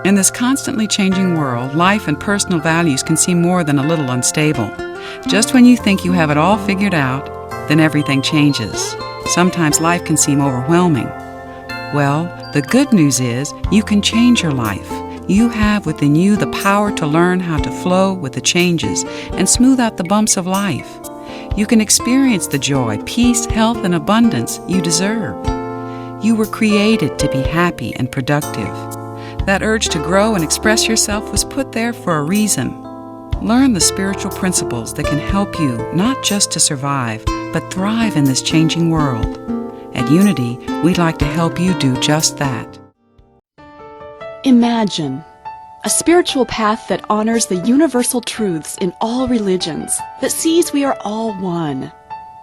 In this constantly changing world, life and personal values can seem more than a little unstable. Just when you think you have it all figured out, then everything changes. Sometimes life can seem overwhelming. Well, the good news is you can change your life. You have within you the power to learn how to flow with the changes and smooth out the bumps of life. You can experience the joy, peace, health, and abundance you deserve. You were created to be happy and productive. That urge to grow and express yourself was put there for a reason. Learn the spiritual principles that can help you not just to survive, but thrive in this changing world. At Unity, we'd like to help you do just that. Imagine a spiritual path that honors the universal truths in all religions, that sees we are all one.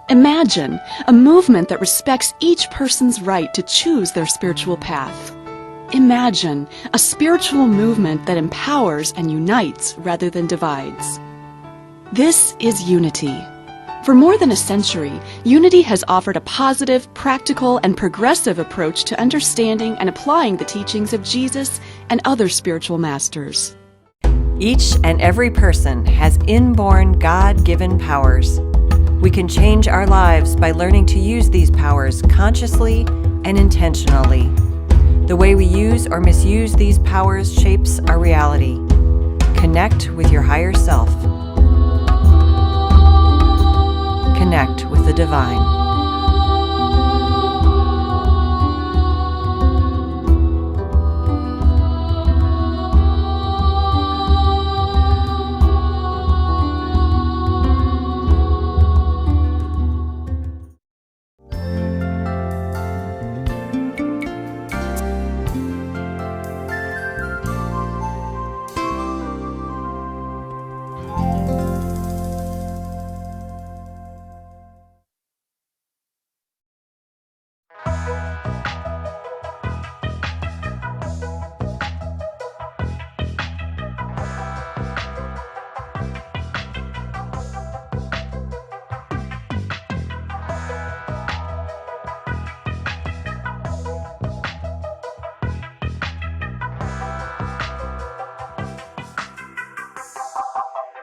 Imagine a movement that respects each person's right to choose their spiritual path. Imagine a spiritual movement that empowers and unites rather than divides. This is Unity. For more than a century, Unity has offered a positive, practical, and progressive approach to understanding and applying the teachings of Jesus and other spiritual masters. Each and every person has inborn God-given powers. We can change our lives by learning to use these powers consciously and intentionally. The way we use or misuse these powers shapes our reality. Connect with your higher self. Connect with the divine.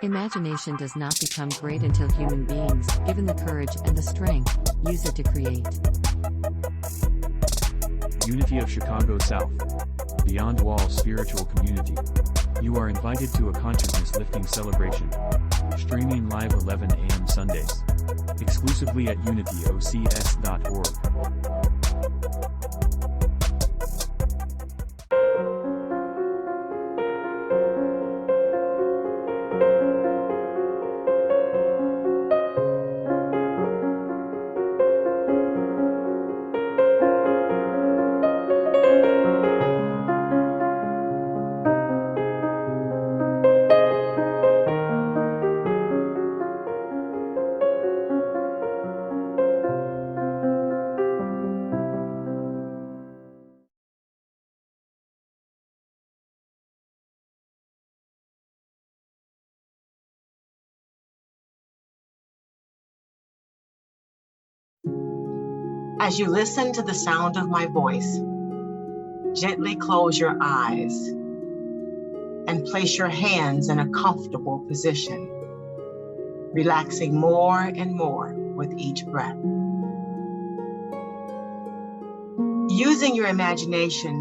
Imagination does not become great until human beings, given the courage and the strength, use it to create. Unity of Chicago South. Beyond Walls Spiritual Community. You are invited to a consciousness-lifting celebration. Streaming live 11 a.m. Sundays. Exclusively at unityocs.org. As you listen to the sound of my voice, gently close your eyes and place your hands in a comfortable position, relaxing more and more with each breath. Using your imagination,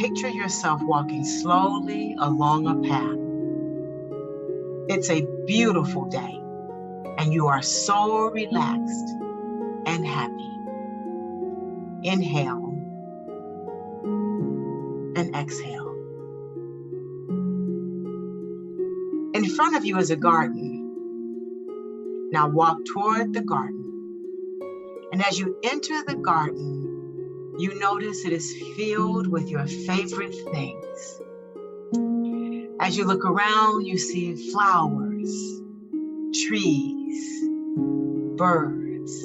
picture yourself walking slowly along a path. It's a beautiful day, and you are so relaxed and happy. Inhale and exhale. In front of you is a garden. Now walk toward the garden. And as you enter the garden, you notice it is filled with your favorite things. As you look around, you see flowers, trees, birds.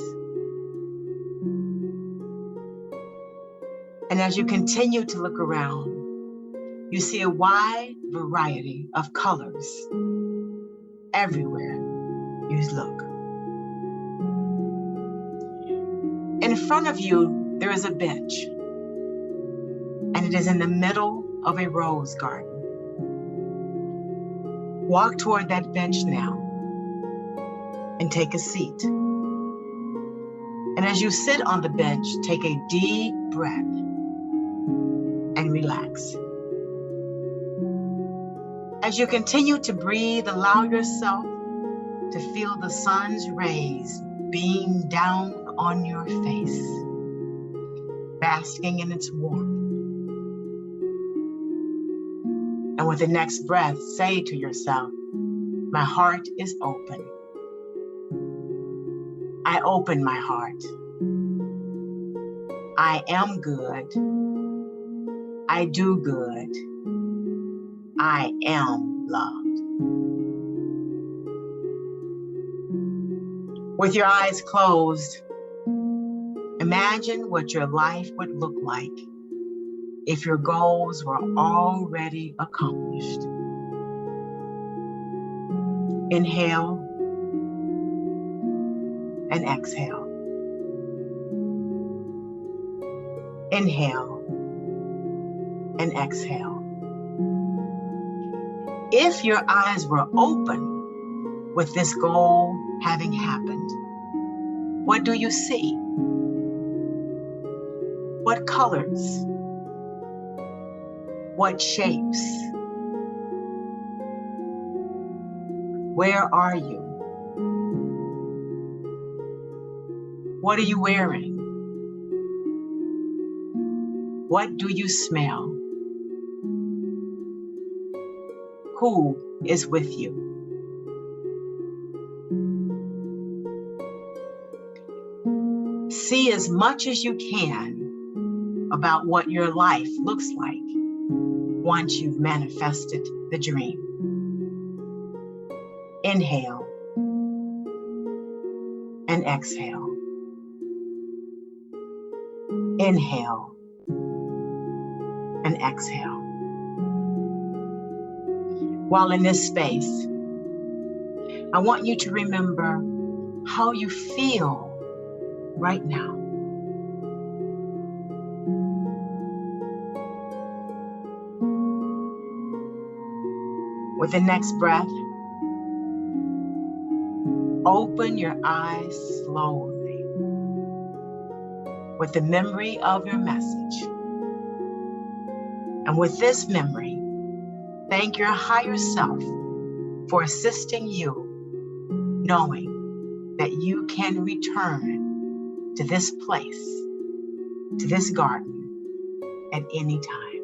And as you continue to look around, you see a wide variety of colors everywhere you look. In front of you, there is a bench, and it is in the middle of a rose garden. Walk toward that bench now and take a seat. And as you sit on the bench, take a deep breath and relax. As you continue to breathe, allow yourself to feel the sun's rays beam down on your face, basking in its warmth. And with the next breath, say to yourself, my heart is open. I open my heart. I am good. I do good. I am loved. With your eyes closed, imagine what your life would look like if your goals were already accomplished. Inhale and exhale. Inhale and exhale. If your eyes were open with this goal having happened, what do you see? What colors? What shapes? Where are you? What are you wearing? What do you smell? Who is with you? See as much as you can about what your life looks like once you've manifested the dream. Inhale and exhale. Inhale and exhale. While in this space, I want you to remember how you feel right now. With the next breath, open your eyes slowly with the memory of your message. And with this memory, thank your higher self for assisting you, knowing that you can return to this place, to this garden at any time.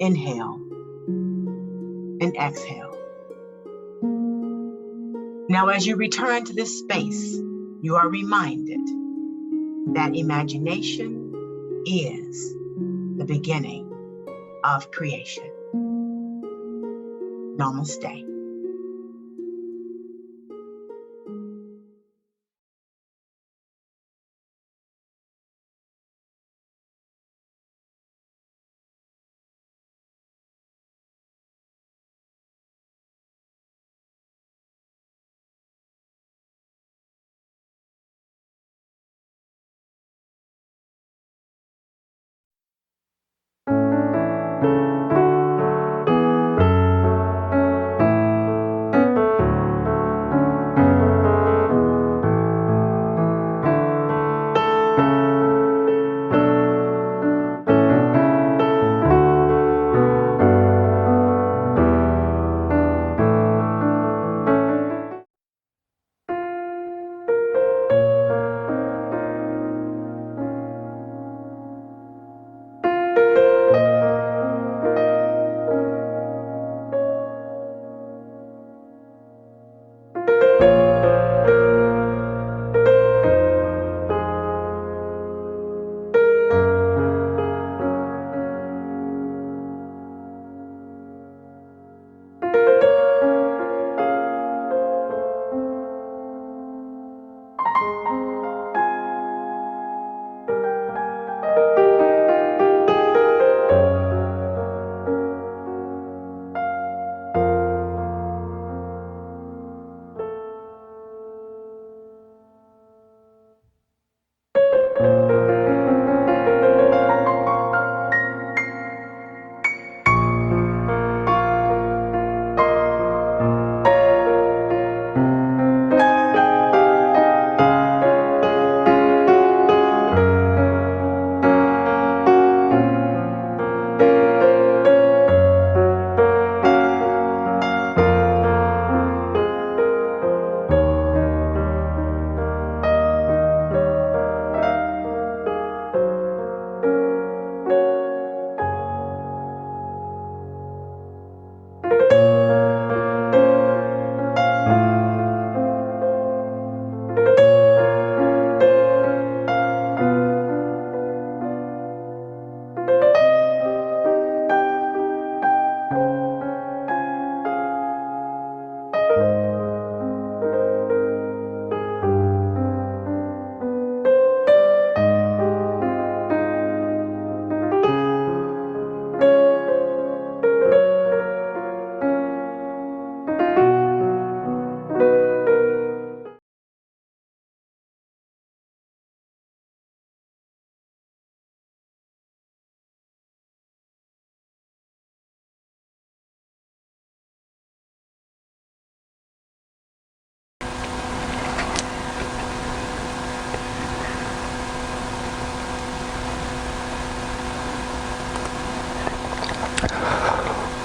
Inhale and exhale. Now, as you return to this space, you are reminded that imagination is the beginning of creation. Namaste.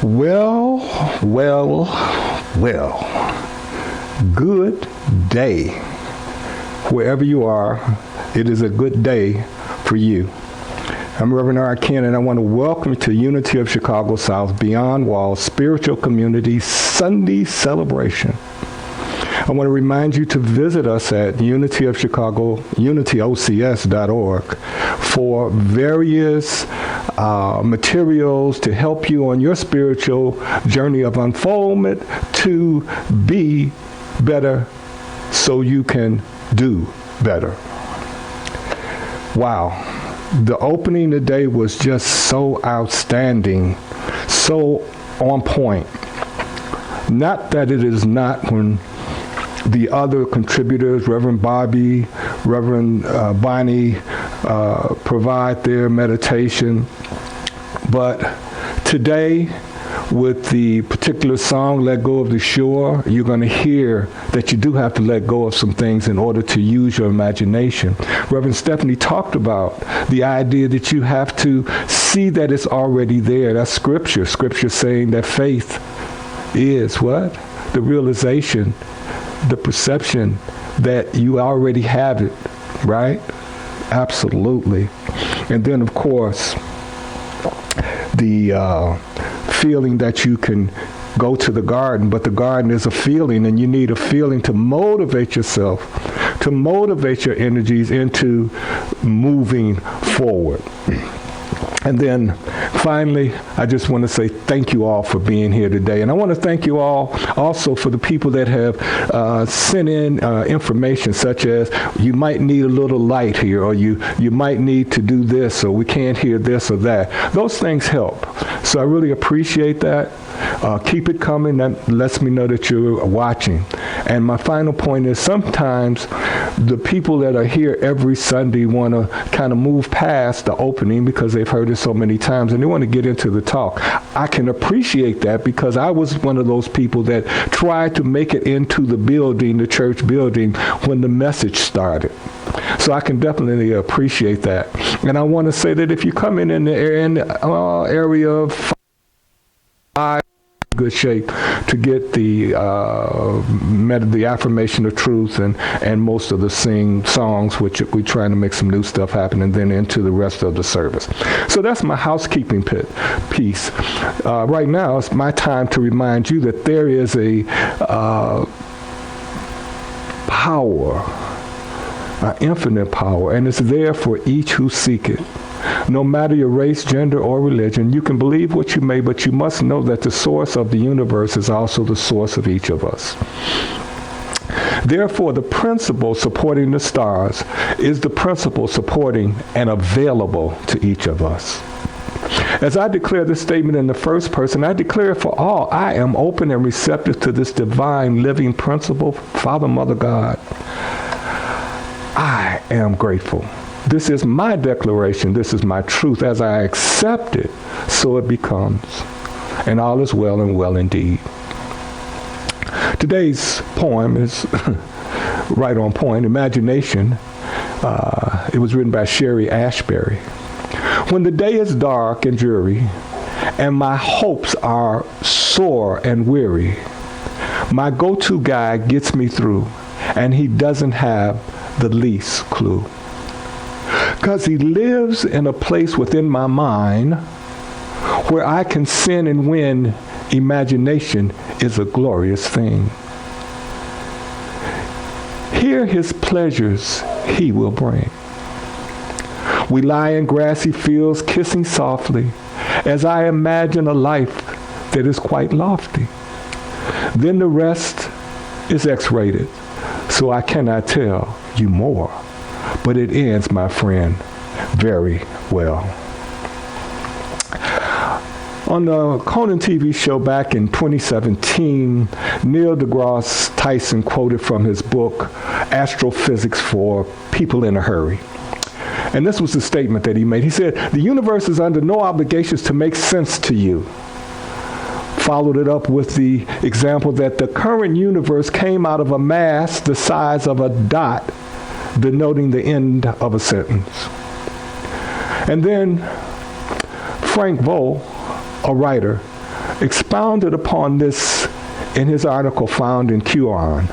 Well. Good day. Wherever you are, it is a good day for you. I'm Reverend R. Ken, and I want to welcome you to Unity of Chicago South Beyond Walls Spiritual Community Sunday Celebration. I want to remind you to visit us at Unity of Chicago, unityocs.org, for various materials to help you on your spiritual journey of unfoldment to be better so you can do better. Wow. The opening today was just so outstanding, so on point. Not that it is not when the other contributors, Reverend Bobby, Reverend Bonnie, provide their meditation. But today, with the particular song, Let Go of the Shore, you're going to hear that you do have to let go of some things in order to use your imagination. Reverend Stephanie talked about the idea that you have to see that it's already there. That's scripture. Scripture saying that faith is what? The realization, the perception that you already have it, right? Absolutely. And then, of course, the feeling that you can go to the garden, but the garden is a feeling, and you need a feeling to motivate yourself, to motivate your energies into moving forward. And then finally, I just want to say thank you all for being here today. And I want to thank you all also for the people that have sent in information such as you might need a little light here, or you might need to do this, or we can't hear this or that. Those things help. So I really appreciate that. Keep it coming. That lets me know that you're watching. And my final point is sometimes the people that are here every Sunday want to kind of move past the opening because they've heard it so many times and they want to get into the talk. I can appreciate that because I was one of those people that tried to make it into the building, the church building, when the message started. So I can definitely appreciate that. And I want to say that if you come in the area of good shape to get the affirmation of truth and most of the songs, which we're trying to make some new stuff happen, and then into the rest of the service. So that's my housekeeping piece. Right now, it's my time to remind you that there is a power, an infinite power, and it's there for each who seek it. No matter your race, gender, or religion, you can believe what you may, but you must know that the source of the universe is also the source of each of us. Therefore, the principle supporting the stars is the principle supporting and available to each of us. As I declare this statement in the first person, I declare it for all. I am open and receptive to this divine living principle, Father, Mother, God. I am grateful. This is my declaration. This is my truth. As I accept it, so it becomes. And all is well and well indeed. Today's poem is right on point. Imagination. It was written by Sherry Ashbury. When the day is dark and dreary, and my hopes are sore and weary, my go-to guy gets me through, and he doesn't have the least clue. 'Cause he lives in a place within my mind where I can sin and win. Imagination is a glorious thing. Here his pleasures he will bring. We lie in grassy fields kissing softly, as I imagine a life that is quite lofty. Then the rest is X-rated, so I cannot tell you more. But it ends, my friend, very well. On the Conan TV show back in 2017, Neil deGrasse Tyson quoted from his book, Astrophysics for People in a Hurry. And this was the statement that he made. He said, "The universe is under no obligations to make sense to you." Followed it up with the example that the current universe came out of a mass the size of a dot, denoting the end of a sentence. And then Frank Vole, a writer, expounded upon this in his article found in QAnon.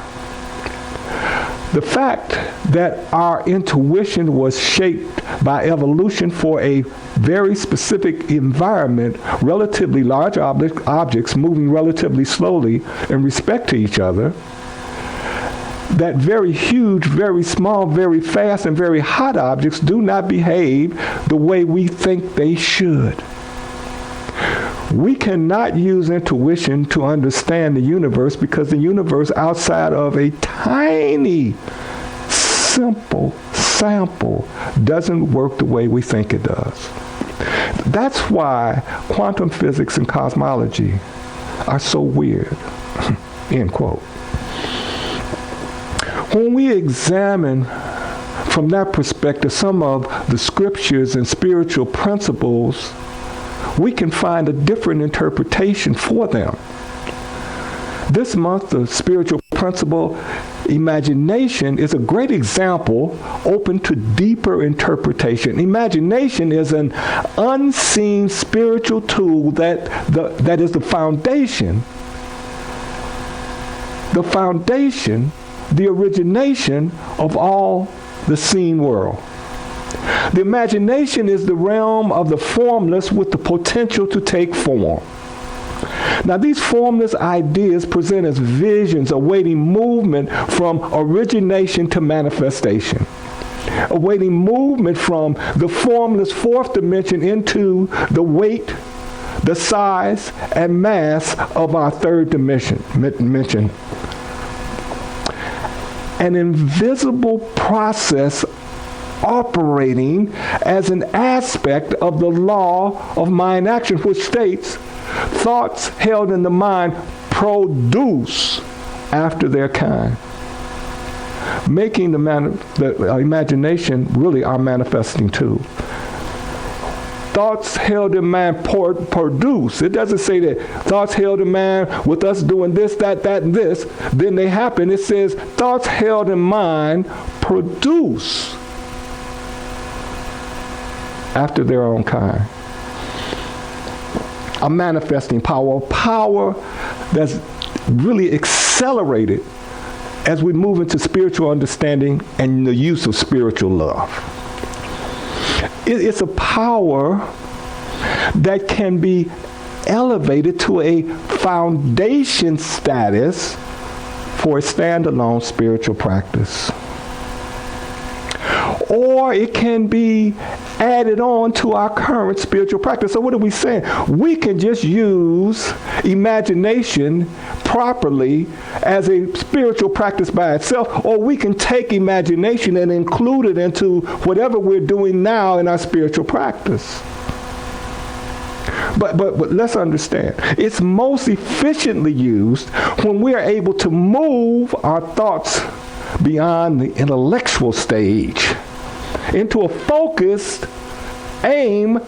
The fact that our intuition was shaped by evolution for a very specific environment, relatively large objects moving relatively slowly in respect to each other, that very huge, very small, very fast, and very hot objects do not behave the way we think they should. We cannot use intuition to understand the universe because the universe outside of a tiny, simple sample doesn't work the way we think it does. That's why quantum physics and cosmology are so weird, end quote. When we examine from that perspective some of the scriptures and spiritual principles, we can find a different interpretation for them. This month, the spiritual principle, imagination, is a great example open to deeper interpretation. Imagination is an unseen spiritual tool that is the foundation, the origination of all the seen world. The imagination is the realm of the formless with the potential to take form. Now, these formless ideas present as visions awaiting movement from origination to manifestation, awaiting movement from the formless fourth dimension into the weight, the size, and mass of our third dimension. An invisible process operating as an aspect of the law of mind action, which states thoughts held in the mind produce after their kind, making the imagination really our manifesting tool. Thoughts held in mind produce. It doesn't say that thoughts held in mind with us doing this, that, and this, then they happen. It says thoughts held in mind produce after their own kind. A manifesting power that's really accelerated as we move into spiritual understanding and the use of spiritual love. It's a power that can be elevated to a foundation status for a standalone spiritual practice. Or it can be added on to our current spiritual practice. So what are we saying? We can just use imagination properly as a spiritual practice by itself, or we can take imagination and include it into whatever we're doing now in our spiritual practice. But let's understand, it's most efficiently used when we are able to move our thoughts beyond the intellectual stage into a focused aim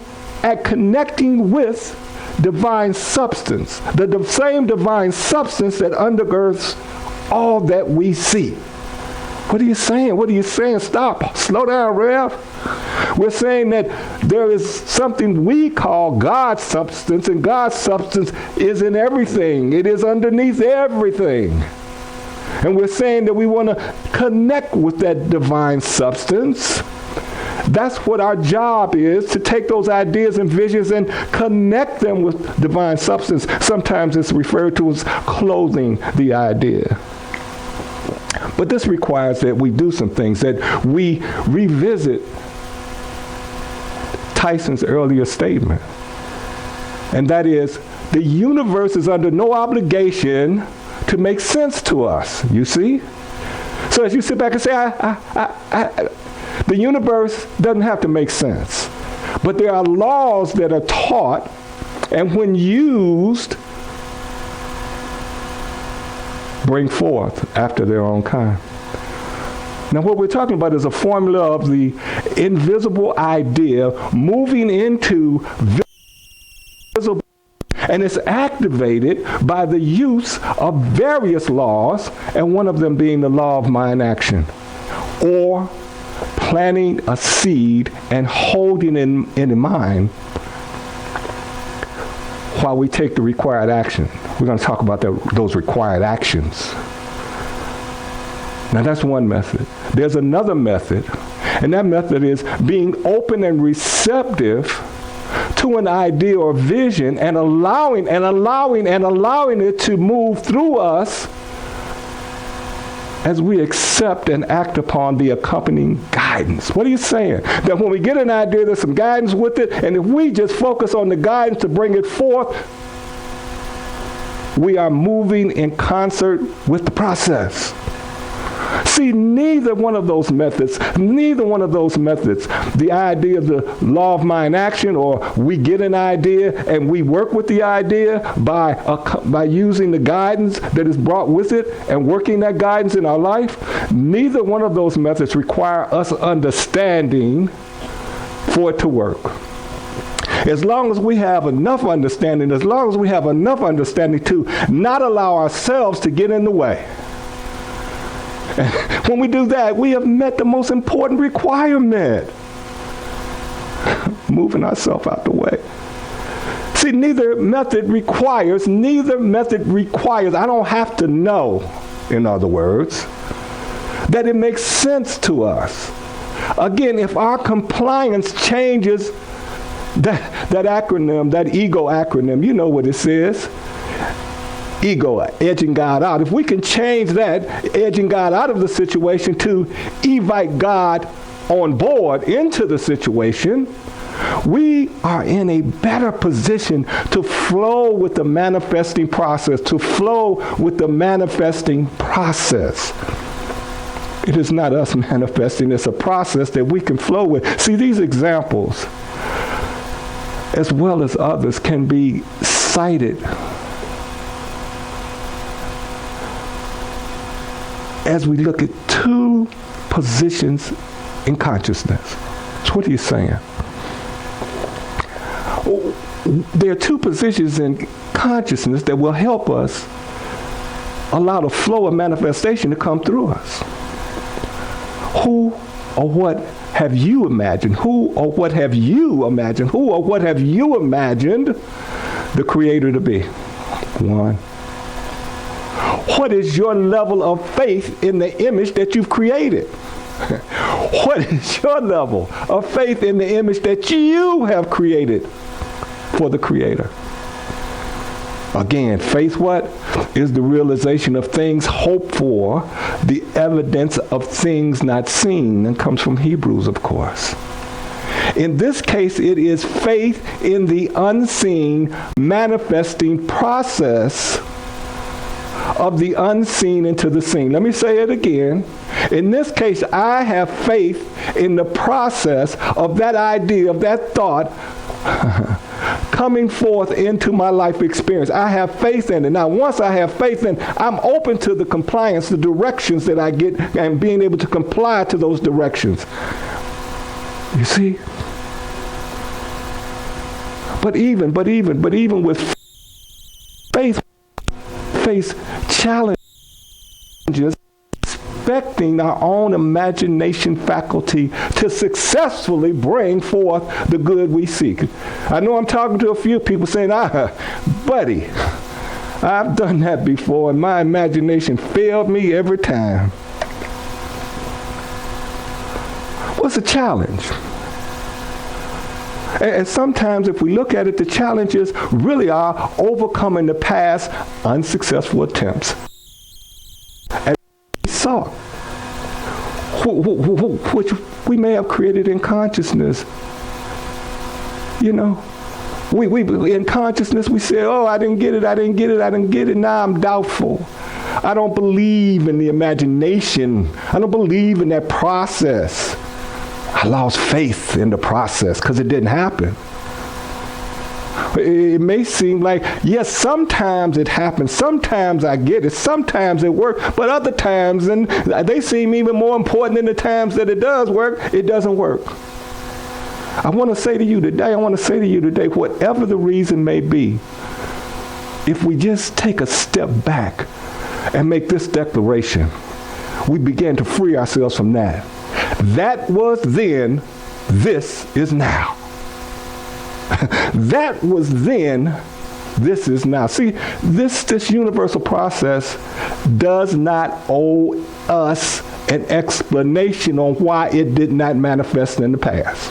at connecting with divine substance, the same divine substance that undergirds all that we see. What are you saying? What are you saying? Stop. Slow down, Rev. We're saying that there is something we call God's substance, and God's substance is in everything. It is underneath everything. And we're saying that we want to connect with that divine substance. That's what our job is, to take those ideas and visions and connect them with divine substance. Sometimes it's referred to as clothing the idea. But this requires that we do some things, that we revisit Tyson's earlier statement. And that is, the universe is under no obligation to make sense to us, you see? So as you sit back and say, the universe doesn't have to make sense. But there are laws that are taught, and when used, bring forth after their own kind. Now what we're talking about is a formula of the invisible idea moving into visible, and it's activated by the use of various laws, and one of them being the law of mind action, or planting a seed and holding it in mind while we take the required action. We're going to talk about those required actions. Now that's one method. There's another method, and that method is being open and receptive to an idea or vision, and allowing it to move through us as we accept and act upon the accompanying guidance. What are you saying? That when we get an idea, there's some guidance with it, and if we just focus on the guidance to bring it forth, we are moving in concert with the process. See, neither one of those methods, the idea of the law of mind action, or we get an idea and we work with the idea by using the guidance that is brought with it and working that guidance in our life, neither one of those methods require us understanding for it to work. As long as we have enough understanding to not allow ourselves to get in the way. When we do that, we have met the most important requirement, moving ourselves out the way. See, neither method requires, I don't have to know, in other words, that it makes sense to us. Again, if our compliance changes, that acronym, that EGO acronym, you know what it says. Ego, edging God out. If we can change that, edging God out of the situation, to invite God on board into the situation, we are in a better position to flow with the manifesting process, It is not us manifesting, it's a process that we can flow with. See, these examples, as well as others, can be cited as we look at two positions in consciousness. So what are you saying? There are two positions in consciousness that will help us allow the flow of manifestation to come through us. Who or what have you imagined? Who or what have you imagined the Creator to be? One. What is your level of faith in the image that you've created? What is your level of faith in the image that you have created for the Creator? Again, faith what? Is the realization of things hoped for, the evidence of things not seen, and comes from Hebrews, of course. In this case, it is faith in the unseen manifesting process of the unseen into the seen. Let me say it again. In this case, I have faith in the process of that idea, of that thought, coming forth into my life experience. I have faith in it. Now, once I have faith in it, I'm open to the compliance, the directions that I get, and being able to comply to those directions. You see? But even with faith, face challenges, expecting our own imagination faculty to successfully bring forth the good we seek. I know I'm talking to a few people saying, buddy, I've done that before and my imagination failed me every time. What's the challenge? And sometimes if we look at it, the challenges really are overcoming the past unsuccessful attempts. And saw, which we may have created in consciousness. You know, we in consciousness we say, oh, I didn't get it, now I'm doubtful. I don't believe in the imagination. I don't believe in that process. I lost faith in the process because it didn't happen. It may seem like, yes, sometimes it happens. Sometimes I get it. Sometimes it works. But other times, and they seem even more important than the times that it does work, it doesn't work. I want to say to you today, whatever the reason may be, if we just take a step back and make this declaration, we begin to free ourselves from that. That was then, this is now. That was then, this is now. See, this universal process does not owe us an explanation on why it did not manifest in the past,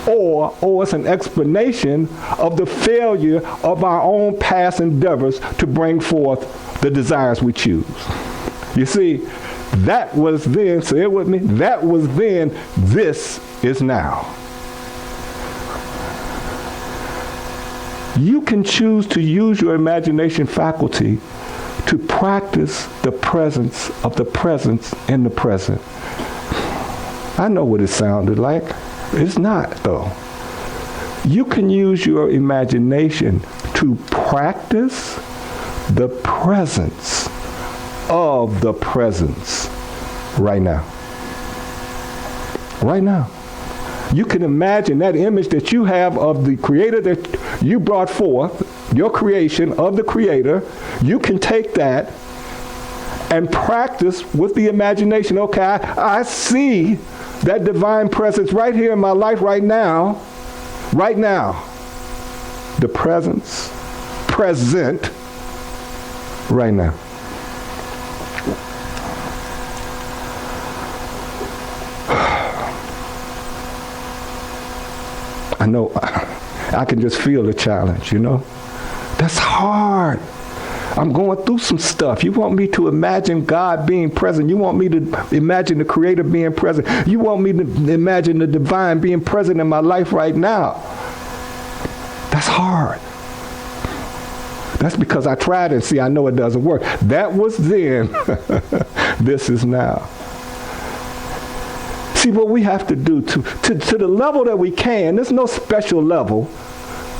or owe us an explanation of the failure of our own past endeavors to bring forth the desires we choose. You see, that was then, say it with me, that was then, this is now. You can choose to use your imagination faculty to practice the presence of the presence in the present. I know what it sounded like. It's not, though. You can use your imagination to practice the presence of the presence right now. Right now. You can imagine that image that you have of the Creator that you brought forth, your creation of the Creator. You can take that and practice with the imagination. Okay, I see that divine presence right here in my life right now. Right now. The presence, present, right now. I know I can just feel the challenge, you know. That's hard. I'm going through some stuff. You want me to imagine God being present. You want me to imagine the Creator being present. You want me to imagine the divine being present in my life right now. That's hard. That's because I tried and see, I know it doesn't work. That was then. This is now. See, what we have to do to the level that we can, there's no special level.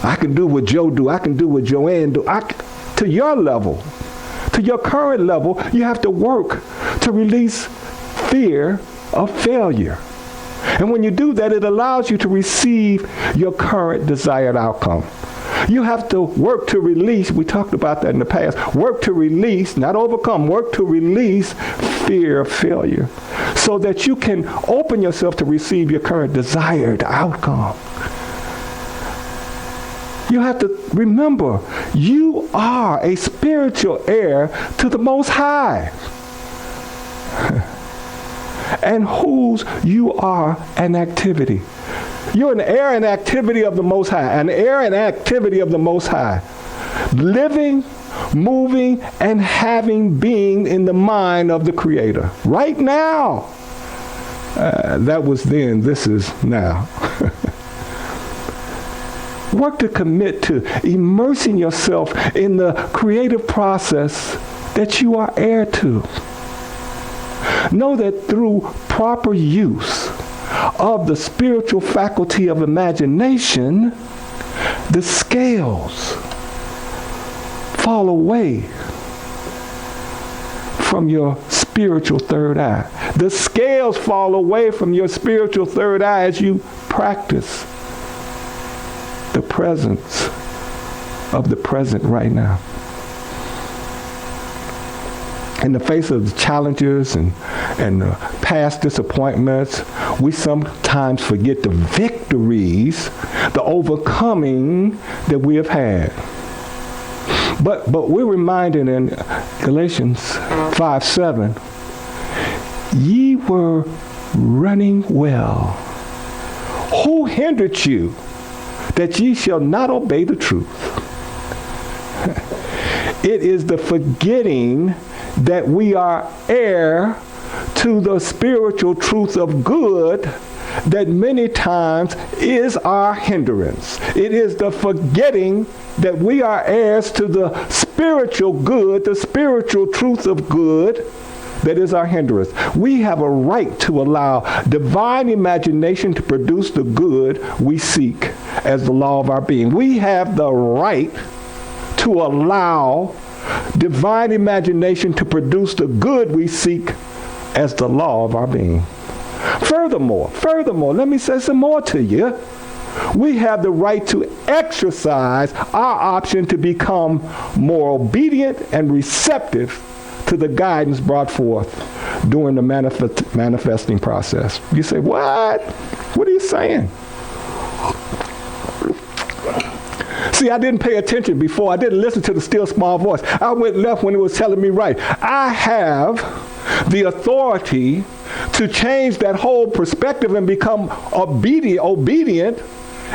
I can do what Joe do. I can do what Joanne do. To your level, to your current level, you have to work to release fear of failure. And when you do that, it allows you to receive your current desired outcome. You have to work to release, we talked about that in the past, work to release, not overcome, work to release fear of failure so that you can open yourself to receive your current desired outcome. You have to remember, you are a spiritual heir to the Most High. And whose you are an activity. You're an heir and activity of the Most High. An heir and activity of the Most High. Living, moving, and having being in the mind of the Creator. Right now. That was then, this is now. Work to commit to immersing yourself in the creative process that you are heir to. Know that through proper use of the spiritual faculty of imagination, the scales fall away from your spiritual third eye. The scales fall away from your spiritual third eye as you practice the presence of the present right now. In the face of the challenges and past disappointments, we sometimes forget the victories, the overcoming that we have had. But we're reminded in Galatians 5:7, ye were running well. Who hindered you that ye shall not obey the truth? It is the forgetting that we are heir to the spiritual truth of good that many times is our hindrance. It is the forgetting that we are heirs to the spiritual good, the spiritual truth of good, that is our hindrance. We have a right to allow divine imagination to produce the good we seek as the law of our being. We have the right to allow divine imagination to produce the good we seek as the law of our being. Furthermore, let me say some more to you. We have the right to exercise our option to become more obedient and receptive to the guidance brought forth during the manifesting process. You say, what? What are you saying? See, I didn't pay attention before. I didn't listen to the still small voice. I went left when it was telling me right. I have the authority to change that whole perspective and become obedient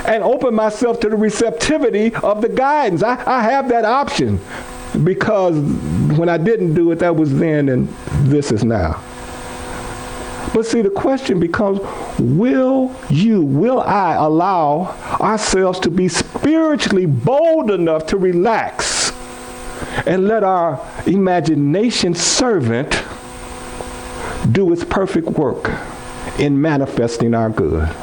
and open myself to the receptivity of the guidance. I have that option, because when I didn't do it, that was then and this is now. But see, the question becomes, will I allow ourselves to be spiritually bold enough to relax and let our imagination servant do its perfect work in manifesting our good?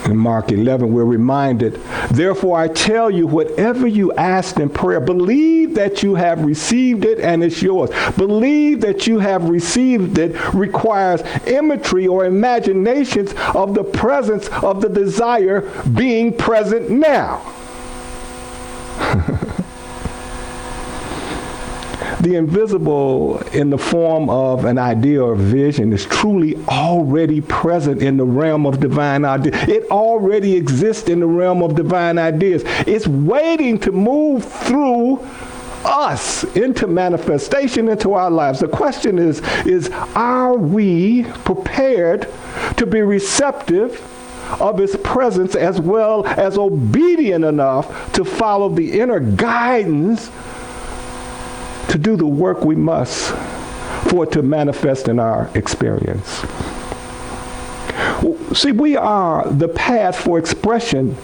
In Mark 11, we're reminded, therefore I tell you, whatever you ask in prayer, believe that you have received it and it's yours. Believe that you have received it requires imagery or imaginations of the presence of the desire being present now. The invisible in the form of an idea or vision is truly already present in the realm of divine ideas. It already exists in the realm of divine ideas. It's waiting to move through us into manifestation into our lives. The question is are we prepared to be receptive of its presence as well as obedient enough to follow the inner guidance to do the work we must for it to manifest in our experience? See, we are the path for expression.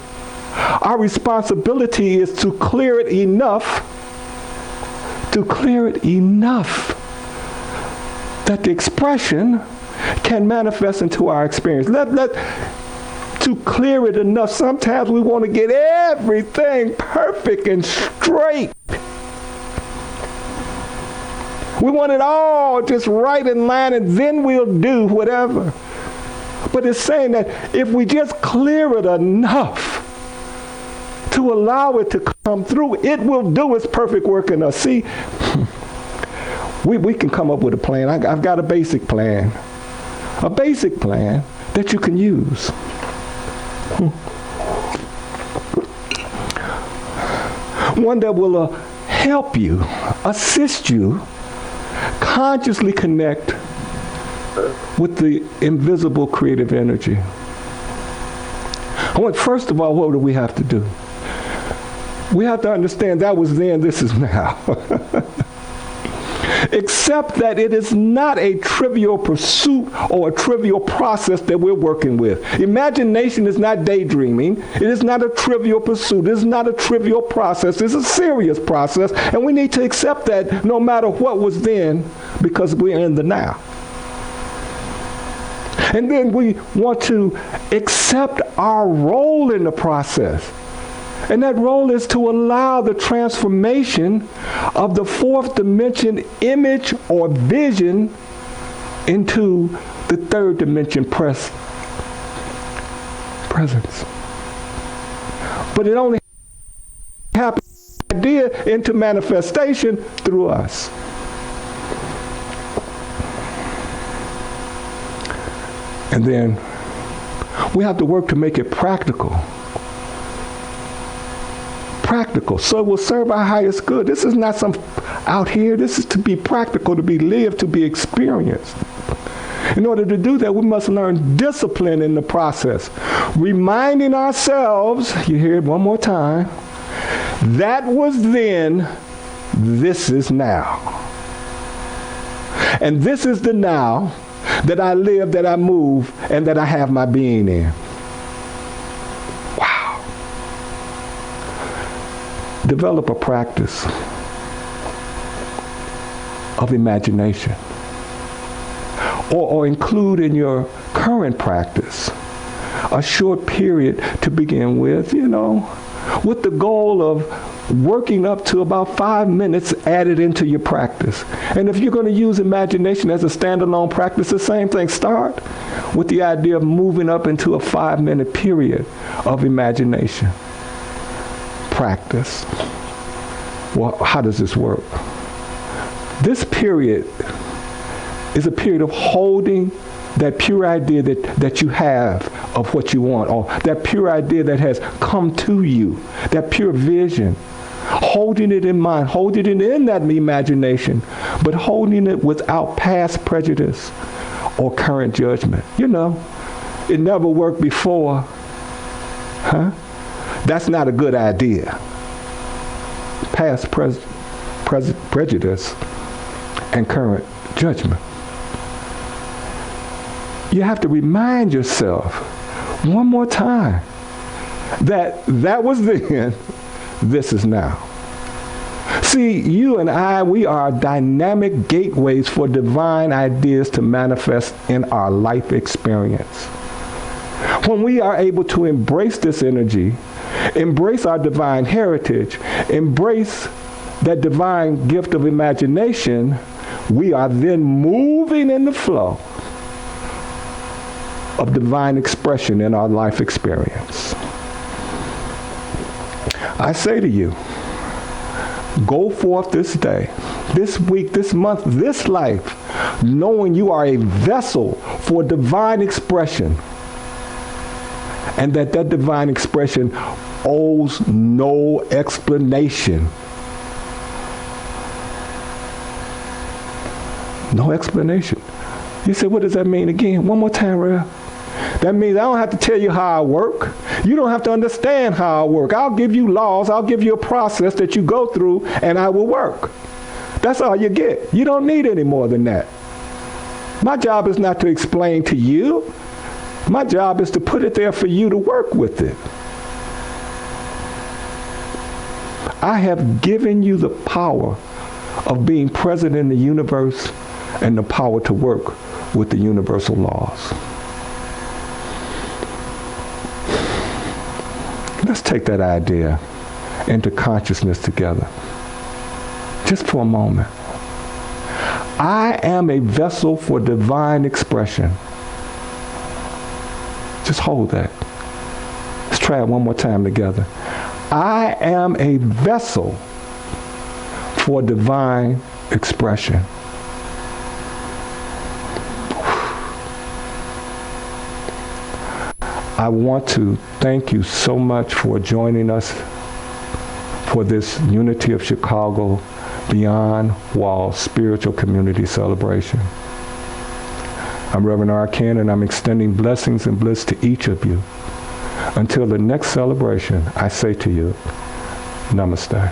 Our responsibility is to clear it enough that the expression can manifest into our experience. To clear it enough. Sometimes we want to get everything perfect and straight. We want it all just right in line, and then we'll do whatever. But it's saying that if we just clear it enough to allow it to come through, it will do its perfect work in us. See, we can come up with a plan. I've got a basic plan that you can use. One that will help you, assist you, consciously connect with the invisible creative energy. First of all, what do we have to do? We have to understand that was then, this is now. Except that it is not a trivial pursuit or a trivial process that we're working with. Imagination is not daydreaming. It is not a trivial pursuit. It is not a trivial process. It's a serious process, and we need to accept that no matter what was then, because we're in the now. And then we want to accept our role in the process. And that role is to allow the transformation of the fourth dimension image or vision into the third dimension presence. But it only happens idea into manifestation through us. And then we have to work to make it practical, so it will serve our highest good. This is not some out here. This is to be practical, to be lived, to be experienced. In order to do that, we must learn discipline in the process, reminding ourselves, you hear it one more time, that was then, this is now. And this is the now that I live, that I move, and that I have my being in. Wow. Develop a practice of imagination. Or include in your current practice a short period to begin with, with the goal of working up to about 5 minutes added into your practice. And if you're going to use imagination as a standalone practice, the same thing. Start with the idea of moving up into a 5-minute period of imagination. Practice. Well, how does this work? This period is a period of holding that pure idea that you have of what you want, or that pure idea that has come to you, that pure vision. Holding it in mind, holding it in that imagination, but holding it without past prejudice or current judgment. It never worked before. That's not a good idea. Past prejudice and current judgment. You have to remind yourself one more time that was then, this is now. See, you and I, we are dynamic gateways for divine ideas to manifest in our life experience. When we are able to embrace this energy, embrace our divine heritage, embrace that divine gift of imagination, we are then moving in the flow of divine expression in our life experience. I say to you, go forth this day, this week, this month, this life, knowing you are a vessel for divine expression, and that divine expression owes no explanation. No explanation. You say, what does that mean again? One more time, Rev. That means I don't have to tell you how I work. You don't have to understand how I work. I'll give you laws. I'll give you a process that you go through, and I will work. That's all you get. You don't need any more than that. My job is not to explain to you. My job is to put it there for you to work with it. I have given you the power of being present in the universe and the power to work with the universal laws. Let's take that idea into consciousness together. Just for a moment. I am a vessel for divine expression. Just hold that. Let's try it one more time together. I am a vessel for divine expression. I want to thank you so much for joining us for this Unity of Chicago Beyond Walls Spiritual Community Celebration. I'm Reverend R. Ken, and I'm extending blessings and bliss to each of you. Until the next celebration, I say to you, Namaste.